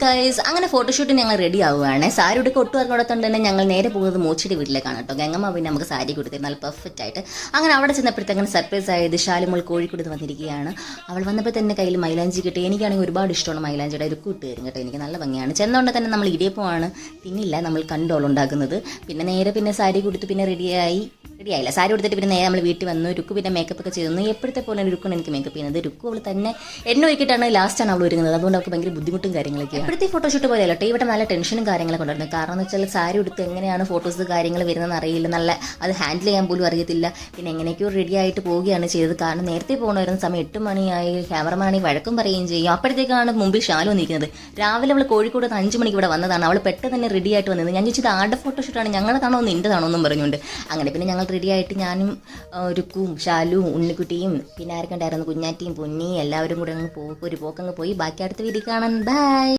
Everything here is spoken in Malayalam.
ഗൈസ്, അങ്ങനെ ഫോട്ടോഷൂട്ടിന് ഞങ്ങൾ റെഡി ആവുകയാണ്. സാരി ഉടുക്ക് ഒട്ടും അറിഞ്ഞോടത്തോണ്ട് തന്നെ ഞങ്ങൾ നേരെ പോകുന്നത് മോച്ചിയുടെ വീട്ടിലേക്കാണ് കേട്ടോ. ഗംഗമ്മ പിന്നെ നമുക്ക് സാരി കൊടുത്തിരുന്നു നല്ല പെർഫെക്റ്റ് ആയിട്ട്. അങ്ങനെ അവിടെ ചെന്നപ്പോഴത്തേക്കും സർപ്രൈസ് ആയത് ഷാലുമോൾ കോഴിക്കോട് വന്നിരിക്കുകയാണ്. അവൾ വന്നപ്പോൾ തന്നെ കയ്യിൽ മൈലാഞ്ചി കിട്ടി. എനിക്കാണെങ്കിൽ ഒരുപാട് ഇഷ്ടമാണ് മൈലാഞ്ചിയുടെ ഒരു കൂട്ട് തരും കേട്ടോ. എനിക്ക് നല്ല ഭംഗിയാണ്. ചെന്നോണ്ട് തന്നെ നമ്മൾ ഇടിയപ്പമാണ് തിന്നില്ല, നമ്മൾ കണ്ടോളുണ്ടാക്കുന്നത്. പിന്നെ സാരി കൊടുത്ത് പിന്നെ റെഡിയായില്ല. സാരി കൊടുത്തിട്ട് പിന്നെ നേരെ നമ്മൾ വീട്ടിൽ വന്നു. രുക്ക് പിന്നെ മേക്കപ്പ് ഒക്കെ ചെയ്തു. എപ്പോഴത്തെ പോലെ രുക്കാണ് എനിക്ക് മേക്കപ്പ് ചെയ്യുന്നത്. രുക്ക് അവൾ തന്നെ എന്നെ ഒരുക്കിയിട്ടാണ് ലാസ്റ്റാണ് അവൾ ഒരുങ്ങുന്നത്. അതുകൊണ്ട് അവൾക്ക് ഭയങ്കര ബുദ്ധിമുട്ടും കാര്യങ്ങളൊക്കെ. ഇപ്പോഴത്തെ ഫോട്ടോഷൂട്ട് പോലെ അല്ല, ഇവിടെ നല്ല ടെൻഷനും കാര്യങ്ങളൊക്കെ ഉണ്ടായിരുന്നു. കാരണം എന്ന് വെച്ചാൽ സാരി എടുത്ത് എങ്ങനെയാണ് ഫോട്ടോസ് കാര്യങ്ങൾ വരുന്നതെന്ന് അറിയില്ല, നല്ല അത് ഹാൻഡിൽ ചെയ്യാൻ പോലും അറിയത്തില്ല. പിന്നെ എങ്ങനെയൊക്കെയോ റെഡി ആയിട്ട് പോവുകയാണ് ചെയ്തത്. കാരണം നേരത്തെ പോകണ വരുന്ന സമയം 8 മണിയായി. ക്യാമറമാണി വഴക്കും പറയുകയും ചെയ്യും. അപ്പോഴത്തേക്കാണ് മുമ്പിൽ ഷാലു വന്നിരിക്കുന്നത്. രാവിലെ അവൾ കോഴിക്കോട് 5 മണിക്ക് ഇവിടെ വന്നതാണ്. അവൾ പെട്ടെന്ന് തന്നെ റെഡി ആയിട്ട് വന്നത്. ഞാൻ ചോദിച്ചത് ആരുടെ ഫോട്ടോഷൂട്ടാണ്, ഞങ്ങളതാണോ നിൻ്റെതാണോ എന്നും പറഞ്ഞുകൊണ്ട്. അങ്ങനെ പിന്നെ ഞങ്ങൾ റെഡി ആയിട്ട് ഞാനും രുക്കും ഷാലുവും ഉണ്ണിക്കുട്ടിയും പിന്നെ ആരൊക്കെ ഉണ്ടായിരുന്നു, കുഞ്ഞാറ്റിയും പൊന്നിയും എല്ലാവരും കൂടെ അങ്ങ് ഒരു പോക്കങ്ങ് പോയി. ബാക്കി അടുത്ത വീഡിയോ കാണാൻ ബൈ.